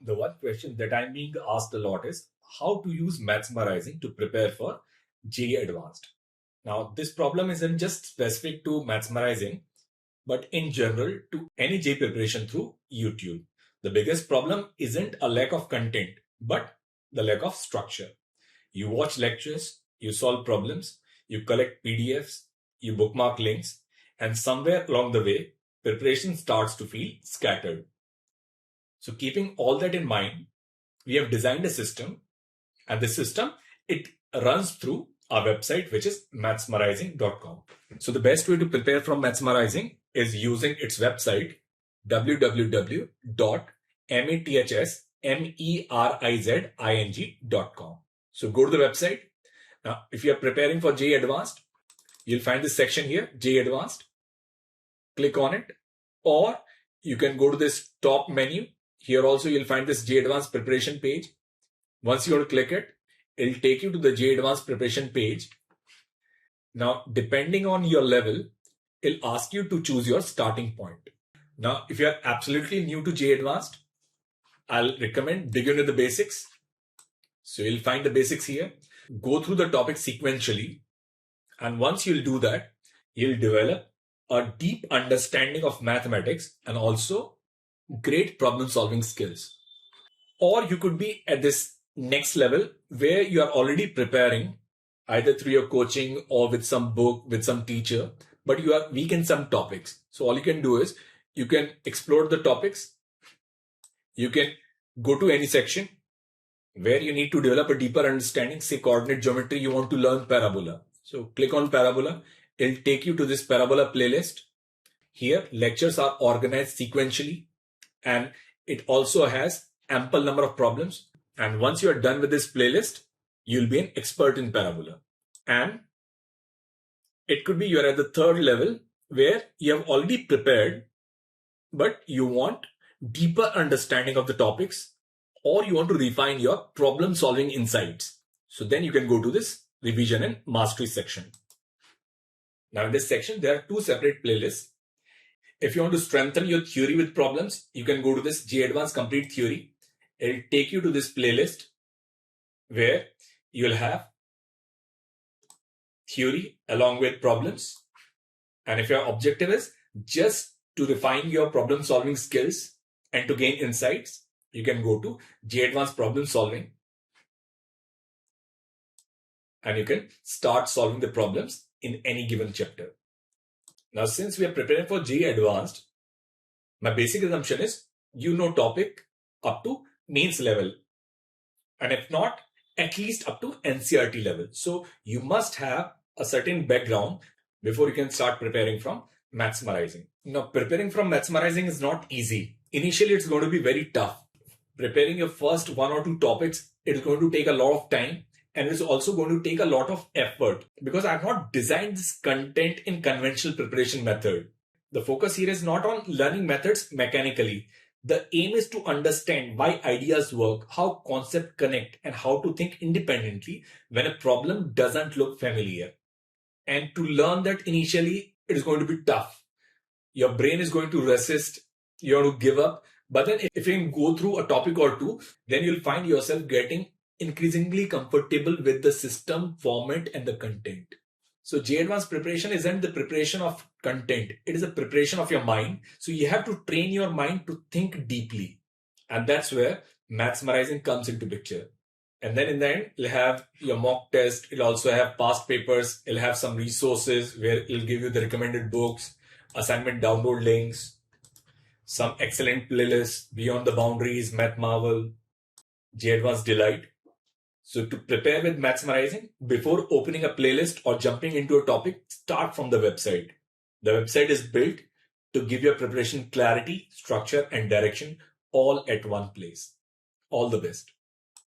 The one question that I'm being asked a lot is how to use Mathsmerizing to prepare for JEE Advanced. Now, this problem isn't just specific to Mathsmerizing, but in general to any JEE preparation through YouTube. The biggest problem isn't a lack of content, but the lack of structure. You watch lectures, you solve problems, you collect PDFs, you bookmark links, and somewhere along the way, preparation starts to feel scattered. So keeping all that in mind, we have designed a system, and this system, it runs through our website, which is mathsmerizing.com. So the best way to prepare from Mathsmerizing is using its website, www.mathsmerizing.com. So go to the website. Now, if you are preparing for JEE Advanced, you'll find this section here, JEE Advanced. Click on it, or you can go to this top menu. Here also you'll find this JEE Advanced Preparation page. Once you want to click it, it'll take you to the JEE Advanced Preparation page. Now, depending on your level, it'll ask you to choose your starting point. Now, if you're absolutely new to JEE Advanced, I'll recommend begin with the basics. So you'll find the basics here. Go through the topic sequentially. And once you'll do that, you'll develop a deep understanding of mathematics and also great problem solving skills. Or you could be at this next level where you are already preparing either through your coaching or with some book, with some teacher, but you are weak in some topics. So all you can do is you can explore the topics. You can go to any section where you need to develop a deeper understanding. Say coordinate geometry, you want to learn parabola. So click on parabola. It'll take you to this parabola playlist. Here, lectures are organized sequentially, and it also has ample number of problems. And once you are done with this playlist, you'll be an expert in parabola. And it could be you're at the third level where you have already prepared, but you want deeper understanding of the topics, or you want to refine your problem solving insights. So then you can go to this revision and mastery section. Now in this section, there are two separate playlists. If you want to strengthen your theory with problems, you can go to this JEE Advanced Complete Theory. It'll take you to this playlist where you'll have theory along with problems. And if your objective is just to refine your problem solving skills and to gain insights, you can go to JEE Advanced Problem Solving. And you can start solving the problems in any given chapter. Now, since we are preparing for JEE Advanced, my basic assumption is you know topic up to mains level. And if not, at least up to NCERT level. So you must have a certain background before you can start preparing from Mathsmerizing. Now, preparing from Mathsmerizing is not easy. Initially, it's going to be very tough. Preparing your first one or two topics, it is going to take a lot of time. And it's also going to take a lot of effort because I've not designed this content in conventional preparation method. The focus here is not on learning methods mechanically. The aim is to understand why ideas work, how concepts connect, and how to think independently when a problem doesn't look familiar. And to learn that initially, it is going to be tough. Your brain is going to resist, you're going to give up. But then if you can go through a topic or two, then you'll find yourself getting increasingly comfortable with the system, format, and the content. So JEE Advanced preparation isn't the preparation of content. It is a preparation of your mind. So you have to train your mind to think deeply. And that's where Mathsmerizing comes into picture. And then in the end, you'll have your mock test. It'll also have past papers. It'll have some resources where it'll give you the recommended books, assignment download links, some excellent playlists, Beyond the Boundaries, Math Marvel, JEE Advanced Delight. So to prepare with Mathsmerizing, before opening a playlist or jumping into a topic, start from the website. The website is built to give your preparation clarity, structure, and direction all at one place. All the best.